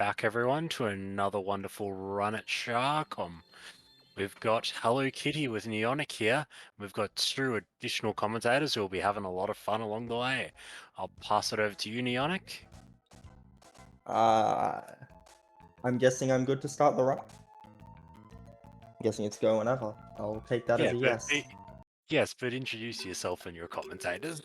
back, everyone, to another wonderful run at SHARCOM. We've got Hello Kitty with Neonic here. We've got two additional commentators who will be having a lot of fun along the way. I'll pass it over to you, Neonic. I'm guessing I'm good to start the run. I'm guessing it's go whenever. I'll take that as a yes. Yes, but introduce yourself and your commentators.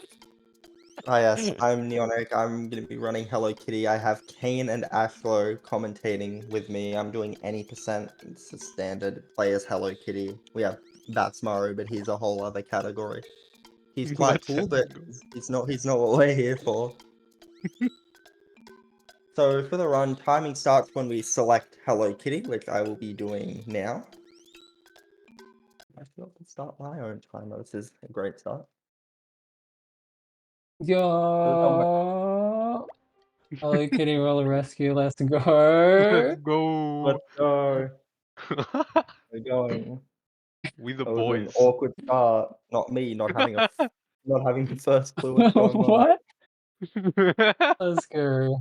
Ah yes, I'm Neonic. I'm going to be running Hello Kitty. I have Kane and Ashlo commentating with me. I'm doing any percent. It's a standard. Play as Hello Kitty. We have Batsmaru, but he's a whole other category. He's quite cool, but he's not what we're here for. So for the run, timing starts when we select Hello Kitty, which I will be doing now. I forgot to start my own timer. This is a great start. Yo! Hello Kitty Roller Rescue, let's go! Let's go! Let's go! We're going. We the That was an boys. awkward start. Not me, not having the first clue what's going on. What? Let's go.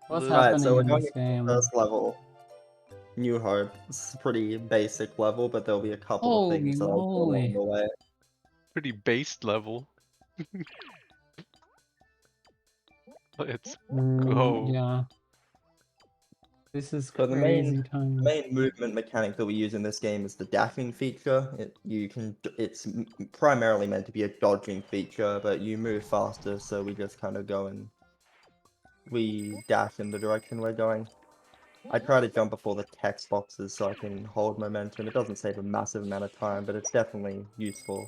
What's happening so we're in going this into the game? first level. New Hope. This is a pretty basic level, but there'll be a couple of Holy things that I'll do along moly. the way. Pretty based level. Let's go. Yeah. This is So crazy the time. main movement mechanic that we use in this game is the dashing feature. It's primarily meant to be a dodging feature, but you move faster, so we just kind of go and we dash in the direction we're going. I try to jump before the text boxes so I can hold momentum. It doesn't save a massive amount of time, but it's definitely useful.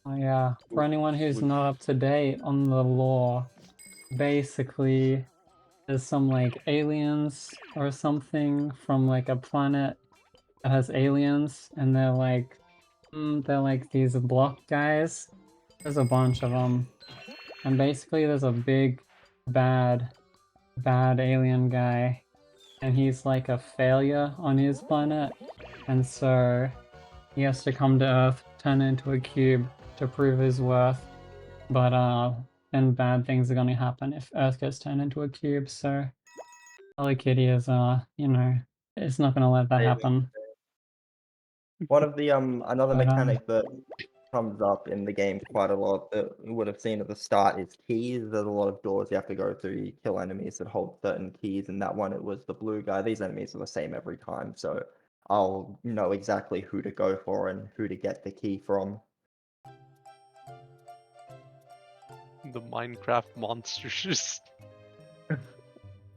Oh yeah, for anyone who's not up to date on the lore, basically there's some like aliens or something from like a planet that has aliens, and they're like these block guys. There's a bunch of them, and basically there's a big bad alien guy, and he's like a failure on his planet, and so he has to come to Earth, turn into a cube to prove his worth, but then bad things are gonna happen if Earth gets turned into a cube. So Hello Kitty is it's not gonna let that happen. One of the another mechanic that comes up in the game quite a lot that you would have seen at the start is keys. There's a lot of doors you have to go through. You kill enemies that hold certain keys, and that one it was the blue guy. These enemies are the same every time, so I'll know exactly who to go for and who to get the key from. The Minecraft monsters just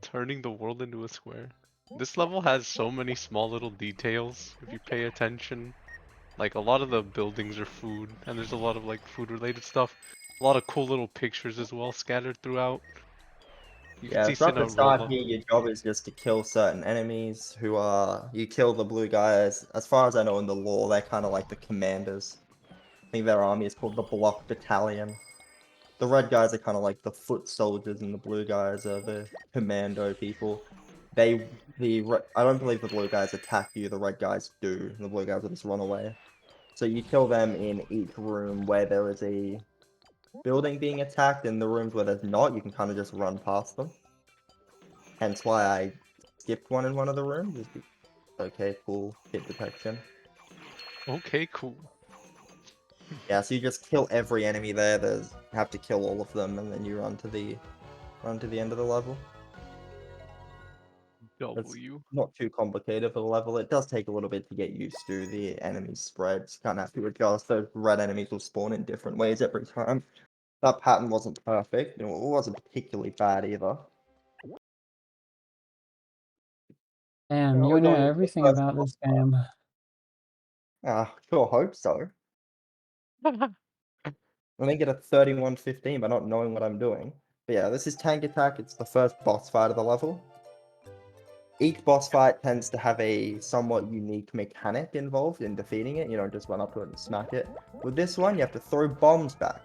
turning the world into a square. This level has so many small little details if you pay attention. Like a lot of the buildings are food, and there's a lot of like food related stuff. A lot of cool little pictures as well scattered throughout. You can see So at the start Cinderella. here, your job is just to kill certain enemies who are... You kill the blue guys. As far as I know in the lore, they're kind of like the commanders. I think their army is called the Block Battalion. The red guys are kind of like the foot soldiers, and the blue guys are the commando people. I don't believe the blue guys attack you, the red guys do. The blue guys will just run away. So you kill them in each room where there is a building being attacked, and the rooms where there's not, you can kind of just run past them. Hence why I skipped one in one of the rooms. Okay, cool. Hit detection. Okay, cool. Yeah, so you just kill every enemy there. You have to kill all of them, and then you run to the end of the level. It's not too complicated for the level. It does take a little bit to get used to the enemy spreads. Kind of have to adjust. Those red enemies will spawn in different ways every time. That pattern wasn't perfect. It wasn't particularly bad either. Damn, you know everything about this game. Sure hope so. I think get a 31-15 by not knowing what I'm doing. But yeah, this is Tank Attack. It's the first boss fight of the level. Each boss fight tends to have a somewhat unique mechanic involved in defeating it. You don't just run up to it and smack it. With this one, you have to throw bombs back.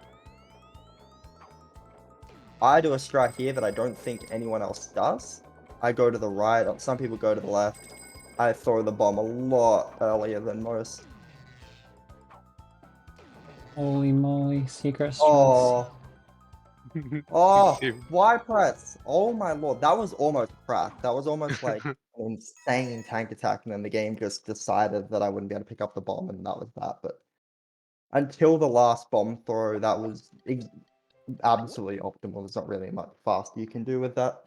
I do a strike here that I don't think anyone else does. I go to the right, some people go to the left. I throw the bomb a lot earlier than most. Holy moly, secret strikes. Oh, Oh, Same. Y press. Oh my lord, that was almost cracked. That was almost like an insane tank attack, and then the game just decided that I wouldn't be able to pick up the bomb, and that was that. But until the last bomb throw, that was absolutely optimal. There's not really much faster you can do with that.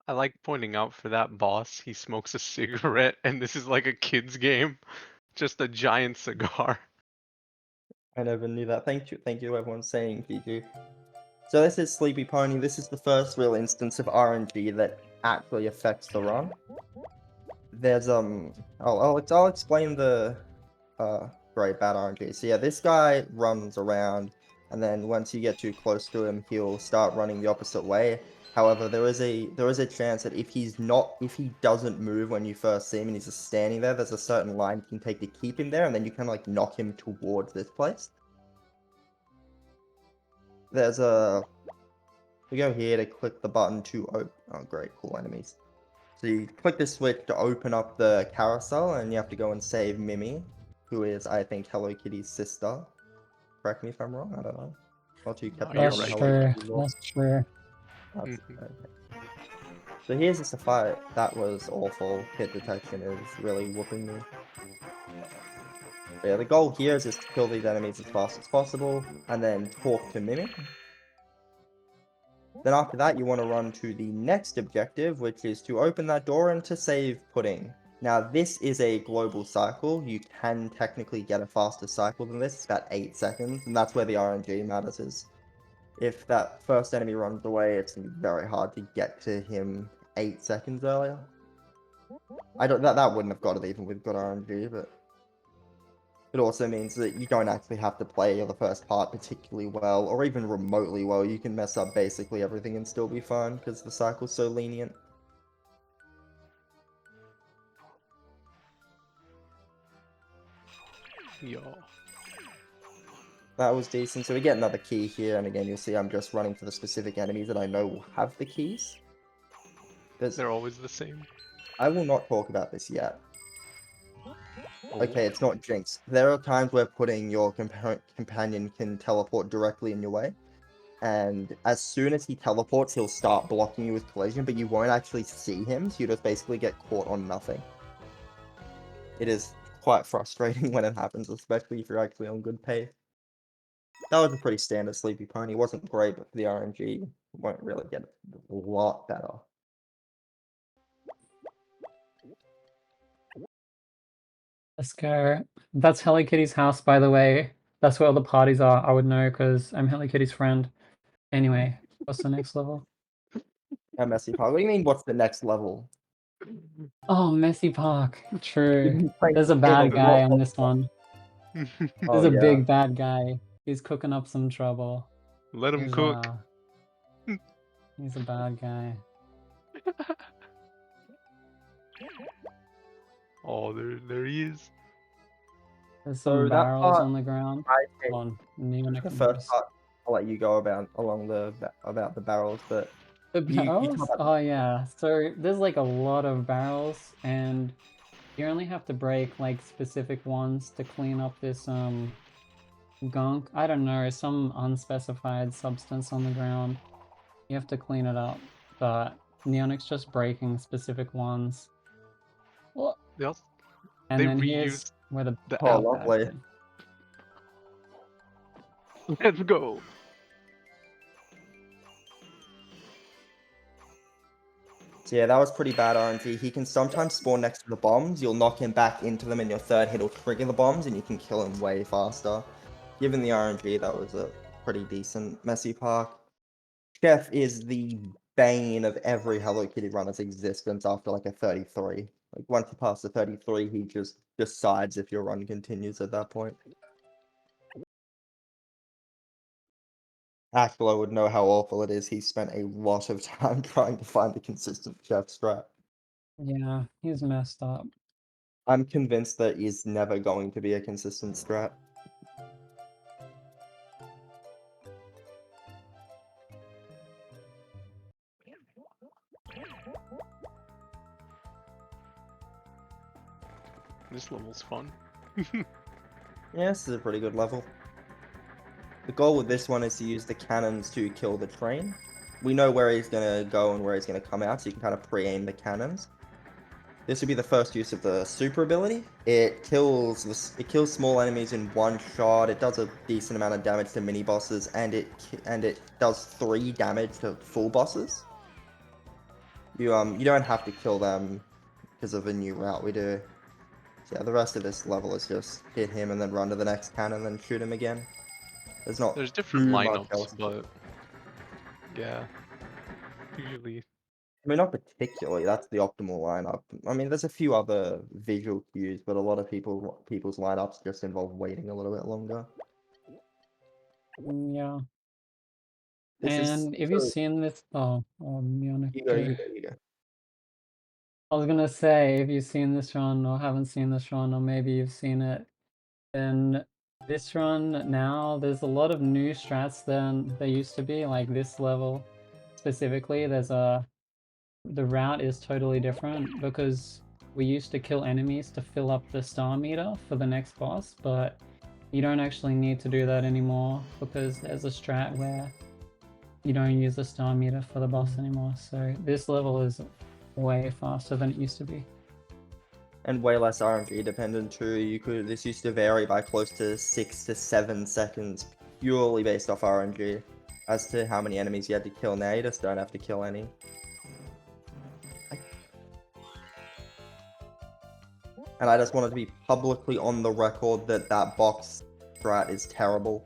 I like pointing out for that boss, he smokes a cigarette, and this is like a kid's game. Just a giant cigar. I never knew that. Thank you everyone saying Fiju. So this is Sleepy Pony. This is the first real instance of RNG that actually affects the run. There's I'll explain the great bad RNG. So yeah, this guy runs around, and then once you get too close to him, he'll start running the opposite way. However, there is a chance that if he doesn't move when you first see him and he's just standing there, there's a certain line you can take to keep him there, and then you can like knock him towards this place. There's a we go here to click the button to open. Oh, great, cool enemies. So you click this switch to open up the carousel, and you have to go and save Mimi, who is, I think, Hello Kitty's sister. Correct me if I'm wrong, I don't know. Not too kept No, up you're That's on the right. Hello true. Kitty lore. That's true. That's, Mhm. okay. So here's just a fight. That was awful. Hit detection is really whooping me. But yeah, the goal here is just to kill these enemies as fast as possible, and then talk to Mimi. Then after that, you want to run to the next objective, which is to open that door and to save Pudding. Now, this is a global cycle. You can technically get a faster cycle than this. It's about 8 seconds, and that's where the RNG matters is. If that first enemy runs away, it's going to be very hard to get to him 8 seconds earlier. That wouldn't have got it even with good RNG, but it also means that you don't actually have to play the first part particularly well, or even remotely well. You can mess up basically everything and still be fine, because the cycle's so lenient. Yo. That was decent. So we get another key here, and again, you'll see I'm just running for the specific enemies that I know will have the keys. They're always the same. I will not talk about this yet. Oh. Okay, it's not Jinx. There are times where putting your companion can teleport directly in your way, and as soon as he teleports, he'll start blocking you with collision, but you won't actually see him, so you just basically get caught on nothing. It is quite frustrating when it happens, especially if you're actually on good pace. That was a pretty standard Sleepy Pony. It wasn't great, but for the RNG, won't really get a lot better. Let's go. That's Hello Kitty's house, by the way. That's where all the parties are. I would know because I'm Hello Kitty's friend. Anyway, what's the next level? A messy Park. What do you mean, what's the next level? Oh, Messy Park. True. Like, There's a yeah, bad like, guy what- on this one. Oh, There's a yeah. big bad guy. He's cooking up some trouble. Let him He's, cook. he's a bad guy. Oh, there he is. There's So some that barrels part, on the ground. I think, Hold on. Neonic the first noise. part, I'll let you go about the barrels, but The you talk barrels? about Oh yeah. So there's like a lot of barrels, and you only have to break like specific ones to clean up this gunk. I don't know, some unspecified substance on the ground. You have to clean it up, but Neonic's just breaking specific ones. What? They also, And they then here's reused where the the Oh, bad apple. guy lovely. did. Let's go. So yeah, that was pretty bad RNG. He can sometimes spawn next to the bombs. You'll knock him back into them, and your third hit will trigger the bombs, and you can kill him way faster. Given the RNG, that was a pretty decent Messy Park. Chef is the bane of every Hello Kitty runner's existence after like a 33. Like once you pass the 33, he just decides if your run continues at that point. Ashlo would know how awful it is. He spent a lot of time trying to find a consistent chef strat. Yeah, he's messed up. I'm convinced that is never going to be a consistent strat. This level's fun. Yeah, this is a pretty good level. The goal with this one is to use the cannons to kill the train. We know where he's going to go and where he's going to come out, so you can kind of pre-aim the cannons. This would be the first use of the super ability. It kills small enemies in one shot. It does a decent amount of damage to mini bosses, and it does 3 damage to full bosses. You don't have to kill them because of a new route we do. So yeah, the rest of this level is just hit him and then run to the next cannon and then shoot him again. There's different too much else. lineups, but yeah, usually. I mean, not particularly. That's the optimal lineup. I mean, there's a few other visual cues, but a lot of people's lineups just involve waiting a little bit longer. Yeah. This And is if you've seen this, Neonic, you go. I was gonna say, if you've seen this run or haven't seen this run, or maybe you've seen it, then this run now, there's a lot of new strats than there used to be, like this level specifically. The route is totally different because we used to kill enemies to fill up the star meter for the next boss, but you don't actually need to do that anymore because there's a strat where you don't use the star meter for the boss anymore. So this level is way faster than it used to be. And way less RNG dependent too. This used to vary by close to 6 to 7 seconds, purely based off RNG, as to how many enemies you had to kill. Now you just don't have to kill any. And I just wanted to be publicly on the record that box strat is terrible.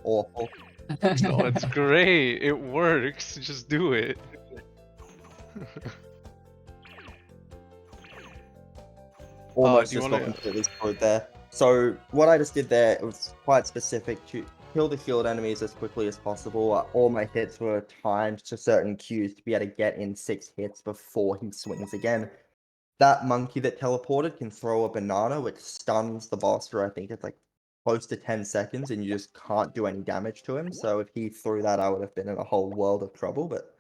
Awful. No, it's great. It works. Just do it. Almost do you just got wanna- completely screwed there. So what I just did there, it was quite specific to kill the shield enemies as quickly as possible. All my hits were timed to certain cues to be able to get in 6 hits before he swings again. That monkey that teleported can throw a banana, which stuns the boss for I think it's like close to 10 seconds, and you just can't do any damage to him. So if he threw that, I would have been in a whole world of trouble. But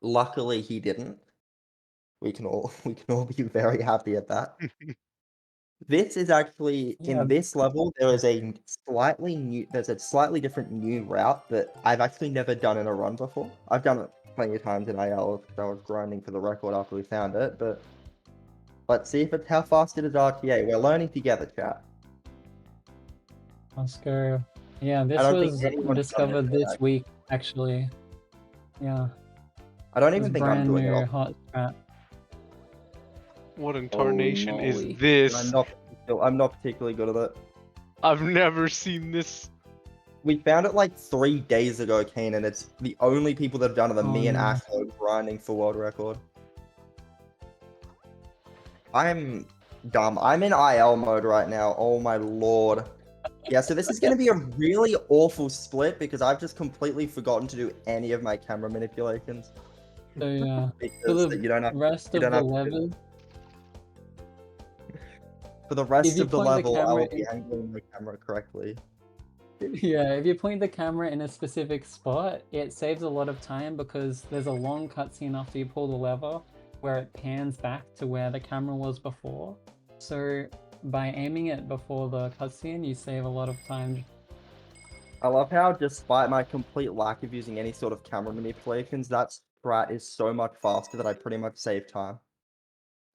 luckily, he didn't. We can all be very happy at that. This is actually Yeah. in this level. There's a slightly different new route that I've actually never done in a run before. I've done it plenty of times in IL because I was grinding for the record after we found it, but let's see if it's how fast it is RTA. We're learning together, chat. Let's go. Yeah, this don't think was anyone's done discovered this yet, this week, actually. Yeah, I don't it's even think I'm brand doing it. new hot strat. What in tarnation is moly. this? I'm not particularly good at it. I've never seen this. We found it like 3 days ago, Kane, and it's the only people that have done it are me and no. Ashlow grinding for world record. I'm dumb. I'm in IL mode right now. Oh my lord. Yeah, so this is going to be a really awful split because I've just completely forgotten to do any of my camera manipulations. So yeah, for Because the you don't have, rest you of don't the have to do level, for the rest you of the point the level, I will camera be angling the camera correctly. yeah, if you point the camera in a specific spot, it saves a lot of time because there's a long cutscene after you pull the lever where it pans back to where the camera was before. So by aiming it before the cutscene, you save a lot of time. I love how, despite my complete lack of using any sort of camera manipulations, that strat is so much faster that I pretty much saved time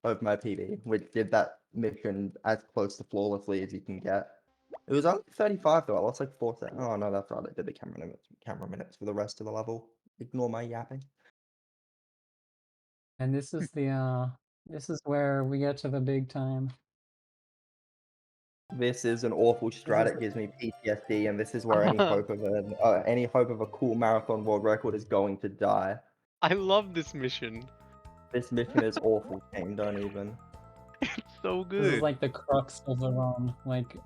over my PB, which did that mission as close to flawlessly as you can get. It was only 35 though. I lost like 4 seconds. Oh no, that's right. I did the camera minutes for the rest of the level. Ignore my yapping. And this is this is where we get to the big time. This is an awful strat. It gives me PTSD, and this is where any hope of a cool marathon world record is going to die. I love this mission. This mission is awful, Kane. Don't even. So This is good. like the crux of the run. Like, you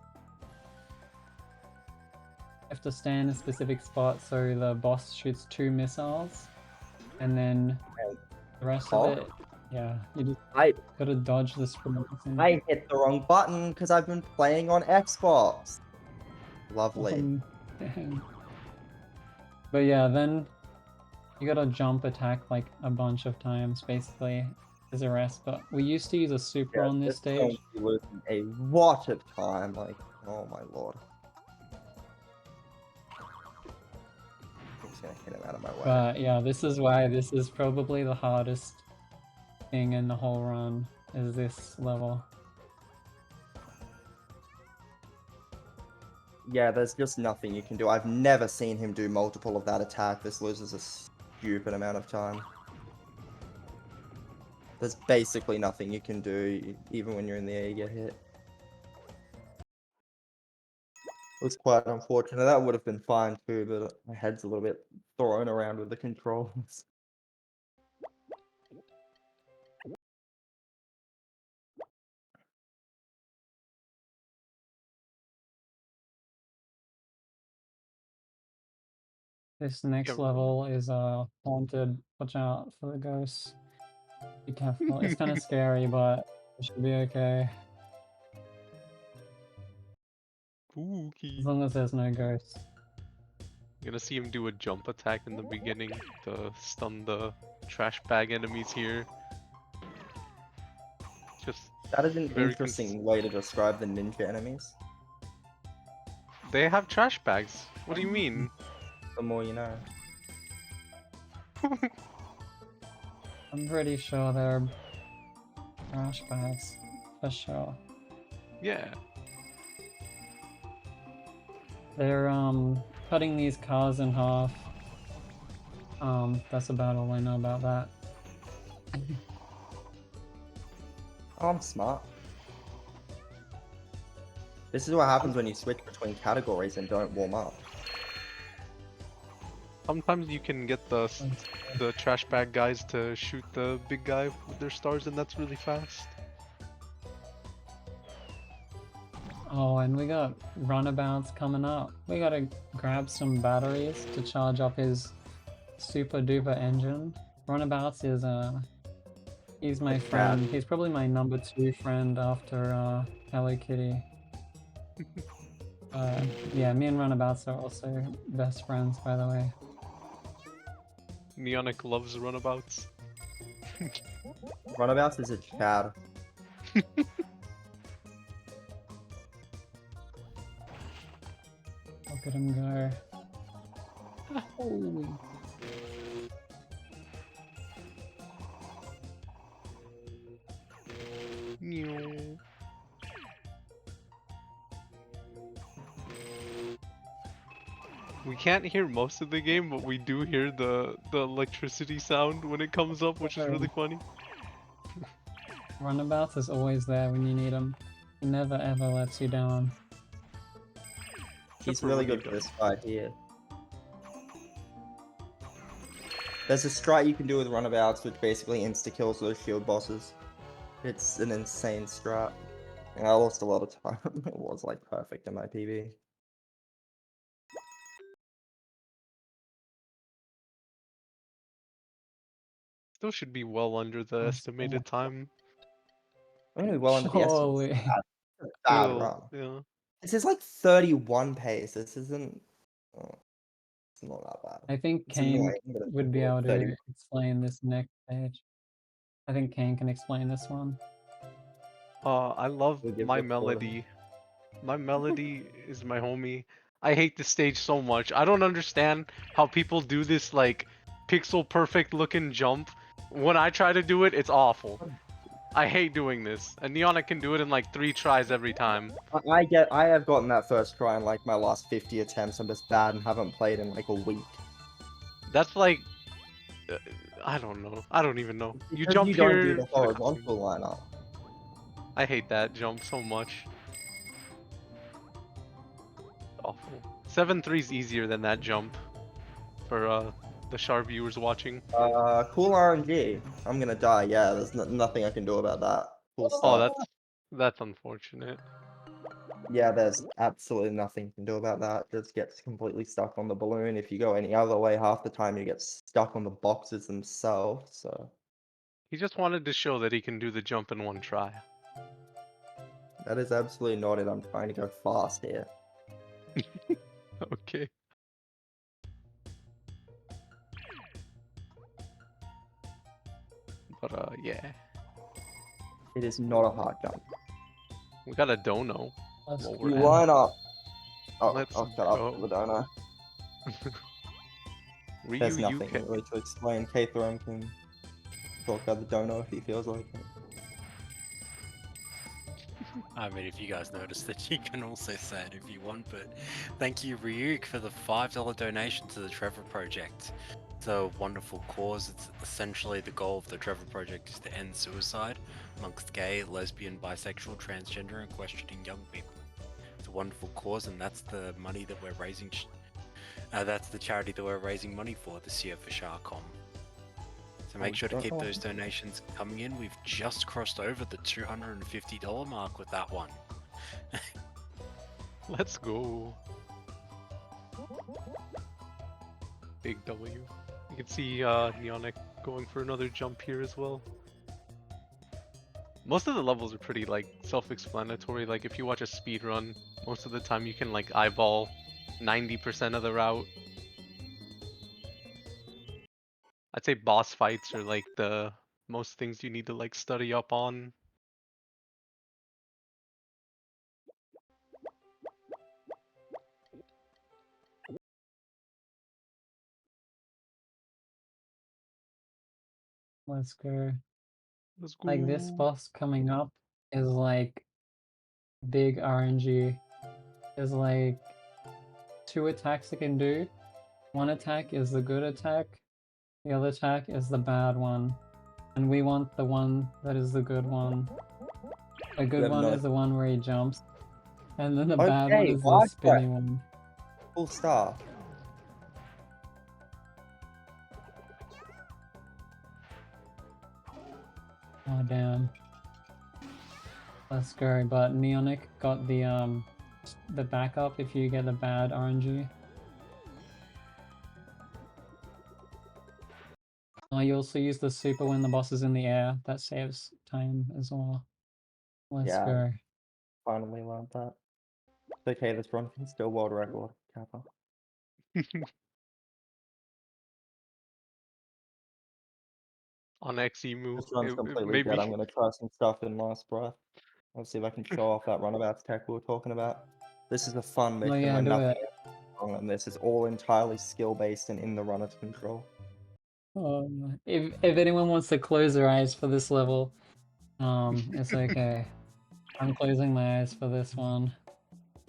have to stand in a specific spot so the boss shoots 2 missiles, and then the rest of it, yeah, you just gotta dodge the sprint. I hit the wrong button because I've been playing on Xbox. Lovely. But yeah, then you gotta jump attack like a bunch of times, basically, as a rest. But we used to use a super on this stage. Losing a lot of time. Like, oh my lord. gonna hit him out of my way. But yeah, this is why this is probably the hardest thing in the whole run, is this level. Yeah, there's just nothing you can do. I've never seen him do multiple of that attack. This loses a stupid amount of time. There's basically nothing you can do, even when you're in the air, you get hit. It was quite unfortunate. That would have been fine too, but my head's a little bit thrown around with the controls. This next Yeah. level is haunted. Watch out for the ghosts. Be careful. It's kind of scary, but it should be okay. Spooky. As long as there's no ghosts. You're gonna see him do a jump attack in the beginning to stun the trash bag enemies here. Just That is an very interesting way to describe the ninja enemies. they have trash bags. What do you mean? The more you know. I'm pretty sure they're trash bags. For sure. Yeah. They're cutting these cars in half. That's about all I know about that. Oh, I'm smart. This is what happens when you switch between categories and don't warm up. Sometimes you can get the trash bag guys to shoot the big guy with their stars, and that's really fast. Oh, and we got runabouts coming up. We gotta grab some batteries to charge up his super duper engine. Runabouts is he's my friend. He's probably my number 2 friend after Hello Kitty. Yeah, me and Runabouts are also best friends, by the way. Neonic loves runabouts. Runabouts is a Chad. Look at him go. Holy. Meow. We can't hear most of the game, but we do hear the electricity sound when it comes up, which is really funny. Runabouts is always there when you need him. He never ever lets you down. He's really good for this fight here. There's a strat you can do with runabouts, which basically insta-kills those shield bosses. It's an insane strat. And I lost a lot of time. It was like perfect in my PB. Still should be well under the estimated time. I'm gonna be well under the Surely. estimate. Bad Still, run. yeah. This is like 31 pace. This isn't. Oh, it's not that bad. I think It's Kane annoying, but it's would be cool. able to 30. explain this next stage. I think Kane can explain this one. I love We'll give My it to him. Melody. My Melody is my homie. I hate this stage so much. I don't understand how people do this like pixel perfect looking jump. When I try to do it, it's awful. I hate doing this. And Neonic can do it in like 3 tries every time. I have gotten that first try in like my last 50 attempts. I'm just bad and haven't played in like a week. That's like I don't know. I don't even know. You Because jump you here. don't do the for the horizontal cutscene. lineup. I hate that jump so much. Awful. 7-3 is easier than that jump for the Char viewers watching. Cool RNG. I'm gonna die. Yeah, there's nothing I can do about that. Cool stuff. Oh, that's unfortunate. Yeah, there's absolutely nothing you can do about that. Just gets completely stuck on the balloon. If you go any other way, half the time you get stuck on the boxes themselves. So He just wanted to show that he can do the jump in 1 try. that is absolutely not it. I'm trying to go fast here. Okay. But yeah. It is not a hard jump. We got a dono. Let's Well, go. You line up. Oh, Let's I'll shut up go. for the donor. There's Ryu nothing UK. really to explain. K-Throne can talk about the dono if he feels like it. I mean, if you guys noticed that, you can also say it if you want, but thank you, Ryuk, for the $5 donation to the Trevor Project. It's a wonderful cause. It's essentially the goal of the Trevor Project is to end suicide amongst gay, lesbian, bisexual, transgender, and questioning young people. It's a wonderful cause, and that's the money that we're raising. That's the charity that we're raising money for this year for SHARCOM. So make sure to keep those donations coming in. We've just crossed over the $250 mark with that one. Let's go. Big W. You can see Neonic going for another jump here as well. Most of the levels are pretty like self-explanatory. Like if you watch a speed run, most of the time you can like eyeball 90% of the route. I'd say boss fights are like the most things you need to like study up on. Let's go. Let's go. Like this boss coming up is like big RNG. There's like 2 attacks it can do. One attack is the good attack, the other attack is the bad one. And we want the one that is the good one. The good one is the one where he jumps. And then the bad one is the spinning one. Full star. Oh damn. Let's go, but Neonic got the backup if you get the bad RNG. Oh, you also use the super when the boss is in the air. That saves time as well. Let's go. Finally learned that. It's okay, this run can still world record, Kappa. On Xemu. This run's completely Maybe. dead. I'm gonna try some stuff in last breath. Let's see if I can show off that runabouts tech we were talking about. This is a fun mission yeah, where do nothing it. is wrong, and this is all entirely skill-based and in the runner's control. If anyone wants to close their eyes for this level, it's okay. I'm closing my eyes for this one.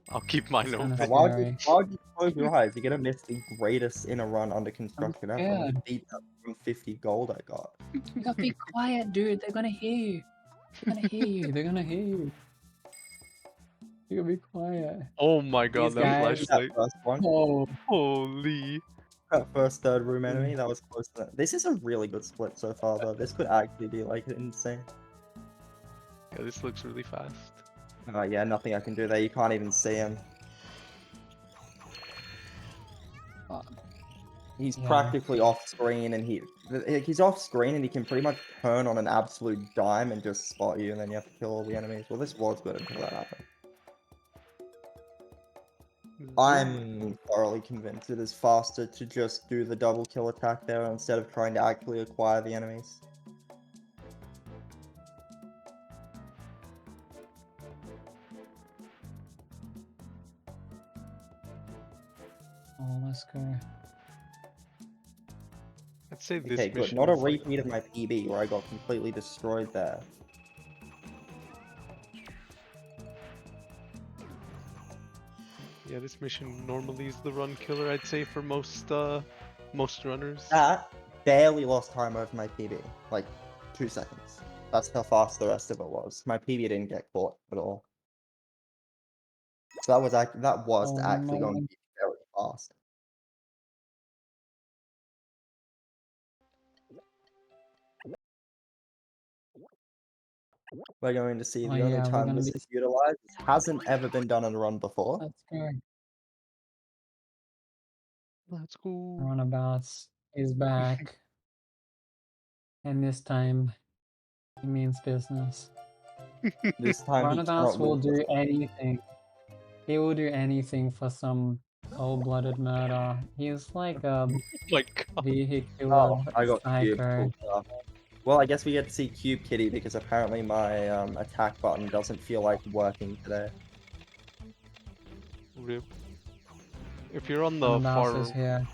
I'll keep mine It's kinda open. scary. Why would you close your eyes? You're gonna miss the greatest inner run under construction ever. scared. Look at that 150 gold I got. You gotta be quiet, dude. They're gonna hear you. They're gonna hear you. They're gonna hear you. You gotta be quiet. Oh my god, These that guys- flashlight. That first one. Oh, Holy. That first third room enemy, that was close to that. This is a really good split so far, though. This could actually be like insane. Yeah, this looks really fast. Yeah, nothing I can do there. You can't even see him. He's Yeah. practically off screen, and he's off screen, and he can pretty much turn on an absolute dime and just spot you, and then you have to kill all the enemies. Well, this was good until that happened. I'm thoroughly convinced it is faster to just do the double kill attack there instead of trying to actually acquire the enemies. Oh, let's go. I'd say this Okay, good. mission Not a is like- repeat of my PB where I got completely destroyed there. Yeah, this mission normally is the run killer, I'd say, for most runners. That barely lost time over my PB. Like, 2 seconds. That's how fast the rest of it was. My PB didn't get caught at all. So that was actually going to be very fast. We're going to see Oh, the only yeah, we're time gonna this be- is utilized. It hasn't ever been done in a run before. Let's go. Let's go. Runabouts is back. And this time, he means business. This time he Runabouts cannot will lose. do anything. He will do anything for some cold-blooded murder. He's like a Oh my god. vehicular Oh, I got cubed. psycho. Cool stuff. Well, I guess we get to see Cube Kitty because apparently my attack button doesn't feel like working today. Rip. If you're on the Runabouts far, is here.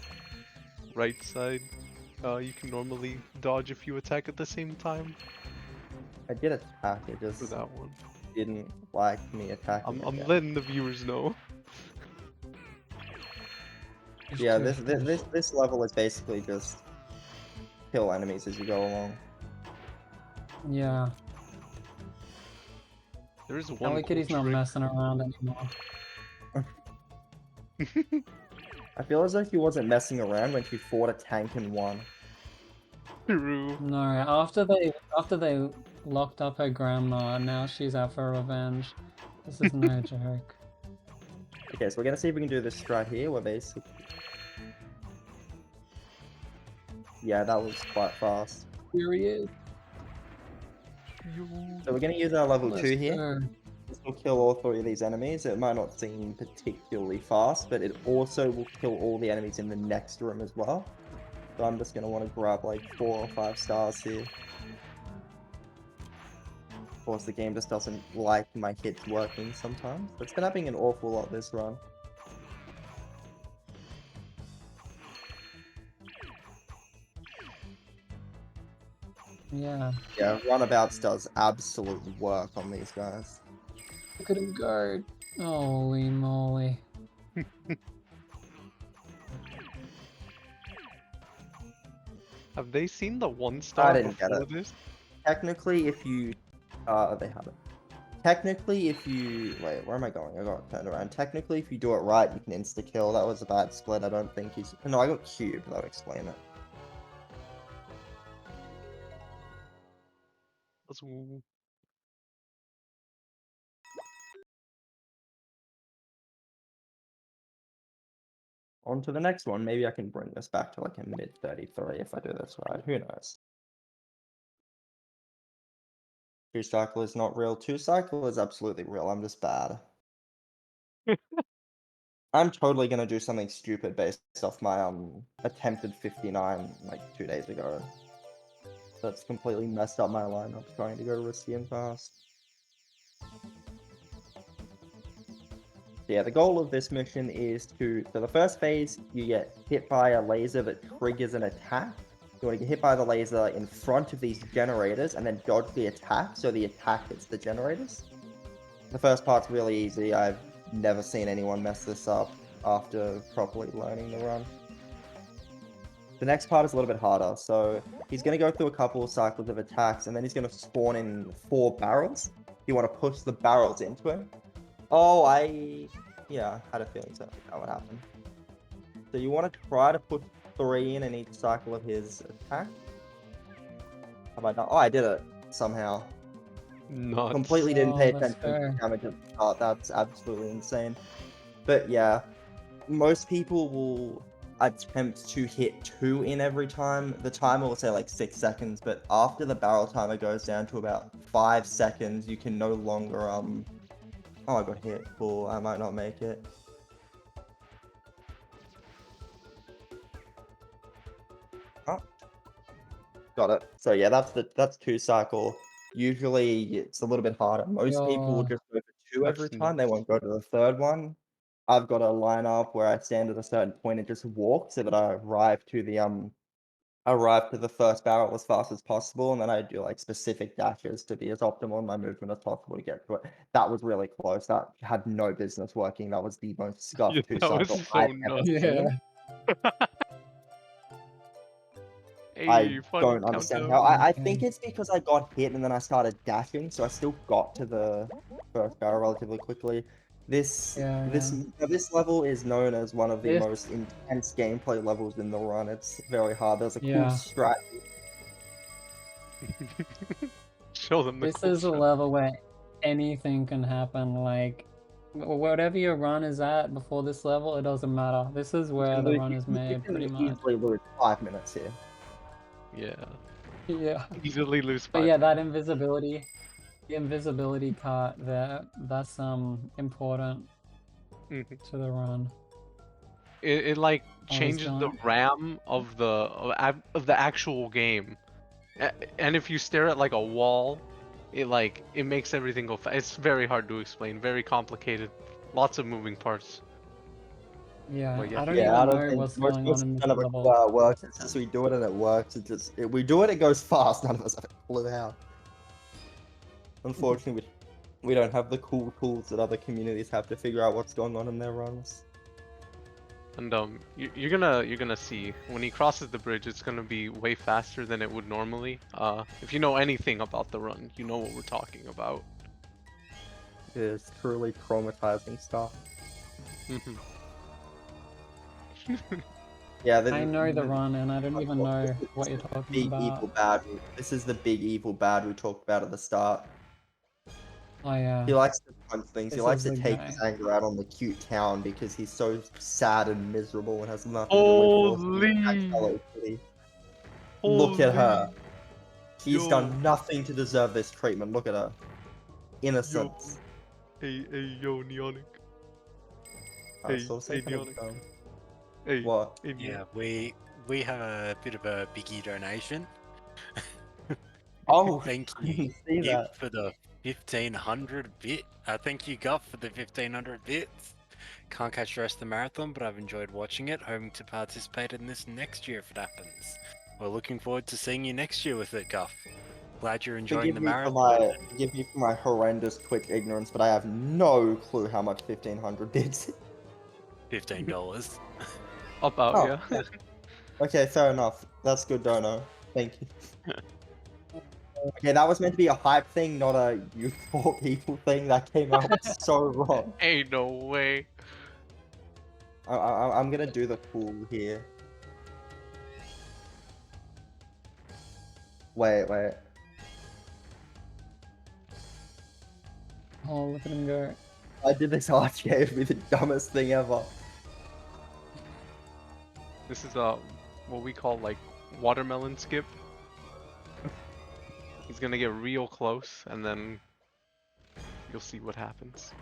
right side, you can normally dodge if you attack at the same time I did attack, it for just that one. didn't like me attacking I'm again. letting the viewers know. Yeah, this level is basically just kill enemies as you go along. Yeah. There is one Hello cool Kitty's not trick. messing around anymore. I feel as though she wasn't messing around when she fought a tank and won. True. No, after they locked up her grandma, now she's out for revenge. This is no joke. Okay, so we're gonna see if we can do this right here, where basically... Yeah, that was quite fast. Here he is. So we're gonna use our level Let's 2 here. go. This will kill all 3 of these enemies. It might not seem particularly fast, but it also will kill all the enemies in the next room as well. So I'm just gonna want to grab like 4 or 5 stars here. Of course, the game just doesn't like my hits working sometimes. It's been happening an awful lot this run. Yeah. Yeah, runabouts does absolute work on these guys. Look at him guard. Holy moly. Have they seen the 1 I star didn't get before it. this? Technically, if you... they have it. Technically, if you... Wait, where am I going? I got turned around. Technically, if you do it right, you can insta-kill. That was a bad split. I don't think he's... No, I got cubed. That'll explain it. Let's On to the next one. Maybe I can bring this back to like a mid-33 if I do this right. Who knows? 2-cycle is not real. 2-cycle is absolutely real. I'm just bad. I'm totally gonna do something stupid based off my attempted 59 like 2 days ago. That's completely messed up my lineup trying to go risky and fast. Yeah, the goal of this mission is to... So the first phase, you get hit by a laser that triggers an attack. You want to get hit by the laser in front of these generators and then dodge the attack so the attack hits the generators. The first part's really easy. I've never seen anyone mess this up after properly learning the run. The next part is a little bit harder. So he's going to go through a couple of cycles of attacks and then he's going to spawn in 4 barrels. You want to push the barrels into him. Oh, yeah, had a feeling so that would happen. So you want to try to put 3 in each cycle of his attack. Have I done? Oh, I did it somehow. Nuts. Completely didn't pay Oh, that's attention to fair. the damage at the start. That's absolutely insane. But yeah, most people will attempt to hit 2 in every time. The timer will say like 6 seconds, but after the barrel timer goes down to about 5 seconds, you can no longer Oh, I got hit. Cool. I might not make it. Oh. Got it. So yeah, that's 2-cycle. Usually it's a little bit harder. Most people will Yo. just go for 2 every That's time. They nuts. won't go to the 3rd one. I've got a line up where I stand at a certain point and just walk so that I arrive to the first barrel as fast as possible, and then I do like specific dashes to be as optimal in my movement as possible to get to it. That was really close. That had no business working. That was the most Yeah, scuffed that was 2-cycle so I've ever nuts. Yeah. seen. I Hey, fun don't understand how. countdown. I think it's because I got hit and then I started dashing, so I still got to the first barrel relatively quickly. This Yeah, this yeah. this level is known as one of the This most intense gameplay levels in the run. It's very hard. There's a cool Yeah. strat. Show them the This cool is a stuff. level where anything can happen. Like whatever your run is at before this level, it doesn't matter. This is where the run is You made, can pretty much. easily lose 5 minutes here. Yeah. Yeah. Easily lose But 5. yeah, that invisibility, the invisibility part there, that's important Mhm. to the run. It like Oh, he's changes the gone. RAM of the actual game. And if you stare at like a wall, it makes everything go fast. It's very hard to explain, very complicated, lots of moving parts. Yeah, But yeah. I don't Yeah, I even don't know think what's most going of on us in this none of a clue level. how it works. It's just we do it and it works. We do it, it goes fast. None of us have a clue how. Unfortunately, we don't have the cool tools that other communities have to figure out what's going on in their runs. And you're gonna see when he crosses the bridge, it's gonna be way faster than it would normally. If you know anything about the run, you know what we're talking about. It's truly traumatizing stuff. Mhm. Yeah, I know the run and I don't even know this what you're is the talking big about. evil bad. This is the big evil bad we talked about at the start. Oh yeah, He likes to punch things. He this likes is to the take his guy. anger out on the cute town because he's so sad and miserable and has nothing to live for. So he attacks Holy, Hello Kitty. Look at her. She's yo, done nothing to deserve this treatment. Look at her. yo, Innocence. yo, Neonic, So say kind of Neonic, dumb. hey, What? hey, Yeah, Neonic. we have a bit of a biggie donation. Oh, Thank I you, didn't see Gip, that. for the 1500 bit. Thank you, Guff, for the 1500 bits. Can't catch the rest of the marathon, but I've enjoyed watching it. Hoping to participate in this next year if it happens. We're looking forward to seeing you next year with it, Guff. Glad you're enjoying the marathon. Forgive me for my horrendous Twitch ignorance, but I have no clue how much 1500 bits. $15. About Oh, yeah. yeah. Okay, fair enough. That's good, Dono. Thank you. Okay, that was meant to be a hype thing, not a you poor people thing. That came out so wrong. Ain't no way. I'm gonna do the cool here. Wait. Oh, look at him go. I did this arch gave me the dumbest thing ever. This is what we call like watermelon skip. He's gonna get real close, and then you'll see what happens.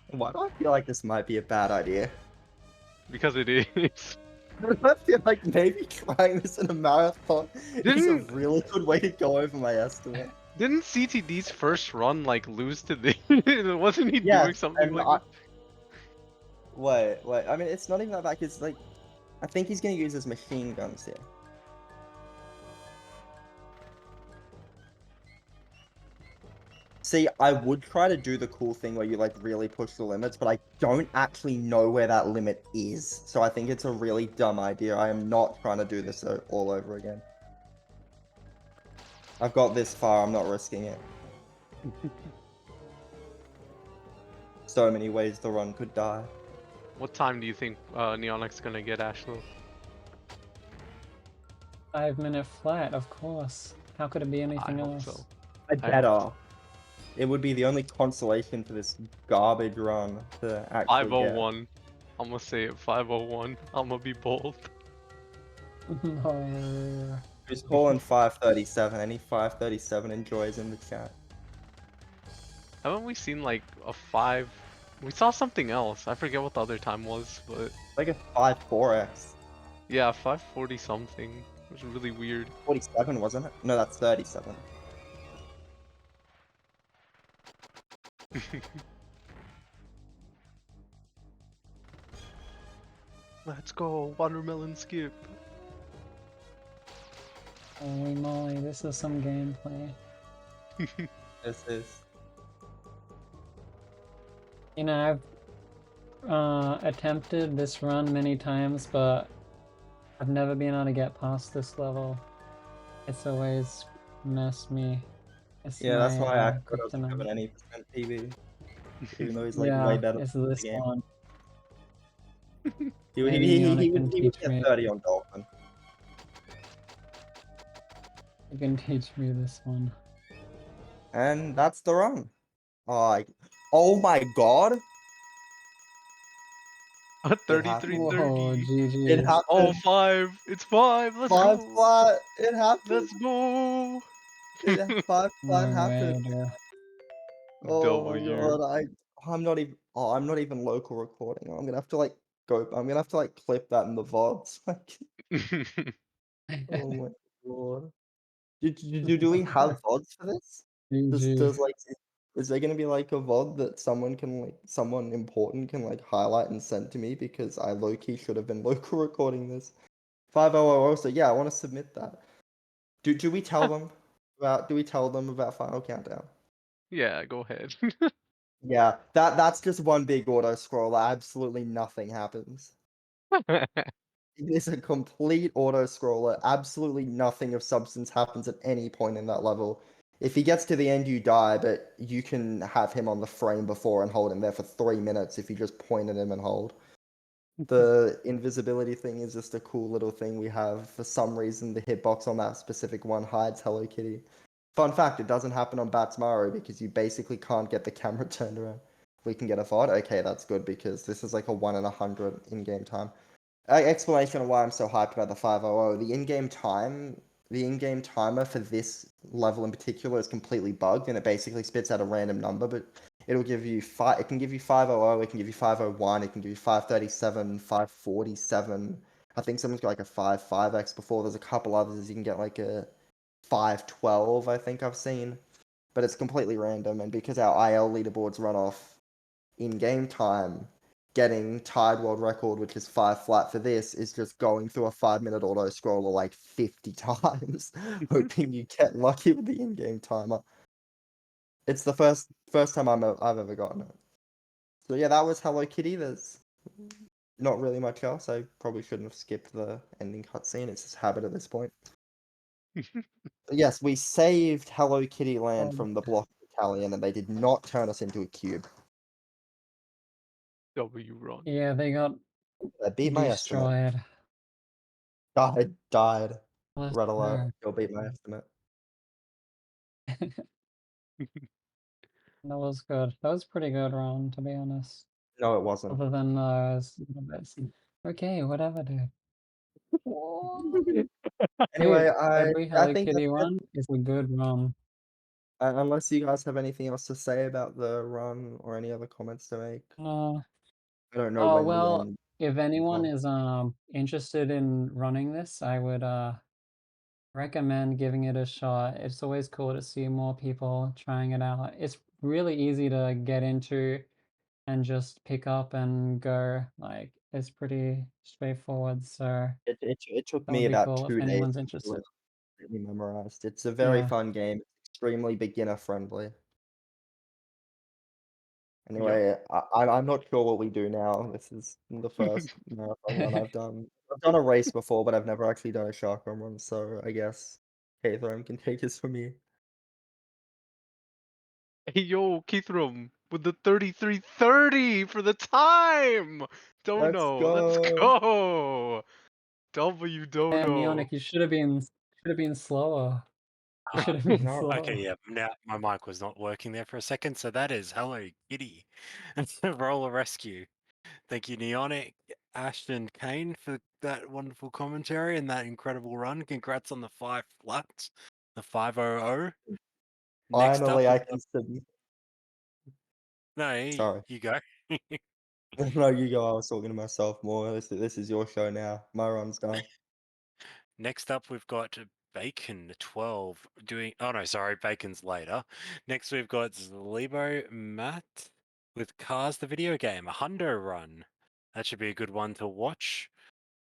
Why do I feel like this might be a bad idea? Because it is. I feel like maybe trying this in a marathon is a Didn't really good way to go over my estimate. didn't CTD's first run like lose to the? Wasn't he Yes, doing something and like this? wait. I mean, it's not even that bad. It's like, I think he's gonna use his machine guns here. See, I would try to do the cool thing where you like really push the limits, but I don't actually know where that limit is. So I think it's a really dumb idea. I am not trying to do this all over again. I've got this far, I'm not risking it. So many ways the run could die. What time do you think Neonic's gonna get, Ashlow? 5-minute flat, of course. How could it be I anything hope else? so. I I hope better. It would be the only consolation for this garbage run to actually get. 501. I'm gonna say it 501. I'm gonna be bold. No. Who's calling 537? Any 537 enjoys in the chat. Haven't we seen like a 5? We saw something else. I forget what the other time was, but Like a 54x. yeah, 540 something. It was really weird. 47, wasn't it? No, that's 37. Let's go, watermelon skip. Holy moly, this is some gameplay. This is. You know, I've attempted this run many times, but I've never been able to get past this level. It's always messed me. It's Yeah, that's why my Aqua doesn't have an kryptonite. any percent PB. Even though he's like way Yeah, better it's at this the game. one. He Maybe Neonic can would teach get me. 30 on Dolphin. You can teach me this one. And that's the run. Oh my god! A It 3330. Whoa, GG. It happened. Oh, 5. It's 5. Let's 5 go. flat. It happened. Let's go. 5 flat No happened. way, dude. Oh my W. god! I'm not even. Oh, I'm not even local recording. I'm gonna have to like go. I'm gonna have to like clip that in the VODs. Like, oh my god. Do we have VODs for this? GG. Does like Is there gonna be like a VOD that someone important can like highlight and send to me because I low key should have been local recording this? 500 also, yeah, I want to submit that. Do we tell them about Final Countdown? Yeah, go ahead. Yeah, that's just one big auto scroller. Absolutely nothing happens. It is a complete auto scroller. Absolutely nothing of substance happens at any point in that level. If he gets to the end, you die, but you can have him on the frame before and hold him there for 3 minutes if you just point at him and hold. The invisibility thing is just a cool little thing we have. For some reason, the hitbox on that specific one hides Hello Kitty. Fun fact, it doesn't happen on Bats Mario because you basically can't get the camera turned around. We can get a VOD. Okay, that's good because this is like a 1 in 100 in-game time. Explanation of why I'm so hyped about the 500. The in-game timer for this level in particular is completely bugged, and it basically spits out a random number. But it'll give you five. It can give you 500. It can give you 501. It can give you 537, 547. I think someone's got like a 5x before. There's a couple others. You can get like a 512. I think I've seen, but it's completely random. And because our IL leaderboards run off in-game time, getting tied world record, which is 5 flat for this, is just going through a 5-minute auto scroller like 50 times, hoping you get lucky with the in-game timer. It's the first time I've ever gotten it. So yeah, that was Hello Kitty. There's not really much else. I probably shouldn't have skipped the ending cutscene. It's just habit at this point. But yes, we saved Hello Kitty Land from the block battalion, and they did not turn us into a cube. W run. Yeah, they got I beat my estimate. destroyed. Died. Bless Red alert. her. You'll beat my estimate. That was good. That was pretty good run, to be honest. No, it wasn't. Other than little bits. Okay, whatever, dude. Anyway, Dude, I every I Hello think Kitty that's it. one is a good run. Unless you guys have anything else to say about the run or any other comments to make. Uh, I don't know oh when the well, end. if anyone Well, is interested in running this, I would recommend giving it a shot. It's always cool to see more people trying it out. It's really easy to get into and just pick up and go. Like it's pretty straightforward, so it took that would me be about cool if 2 days anyone's to interested. completely memorized. It's a very Yeah. fun game. Extremely beginner friendly. Yep. Anyway, I'm not sure what we do now. This is the first marathon run I've done. I've done a race before, but I've never actually done a SHARCOM run, so I guess Kathryn can take this for me. Hey yo, Keithram with the 33:30 for the time. Let's Dono, let's go. go. W Damn, Dono. Neonic, you should have been slower. You should have been No, slower. Okay, yeah. Now my mic was not working there for a second, so that is Hello Kitty. Roller Rescue. Thank you, Neonic, Ashton, Kane, for that wonderful commentary and that incredible run. Congrats on the 5 flats, the 500. Next up, finally I we've can got... submit. No, Sorry. you go. No, you go. I was talking to myself more. This is your show now. My run's done. Next up, we've got Bacon 12 doing... Oh, no, sorry, Bacon's later. Next, we've got Zlebo Matt with Cars the Video Game, a Hundo run. That should be a good one to watch.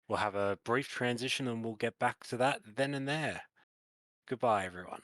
We'll have a brief transition and we'll get back to that then and there. Goodbye, everyone.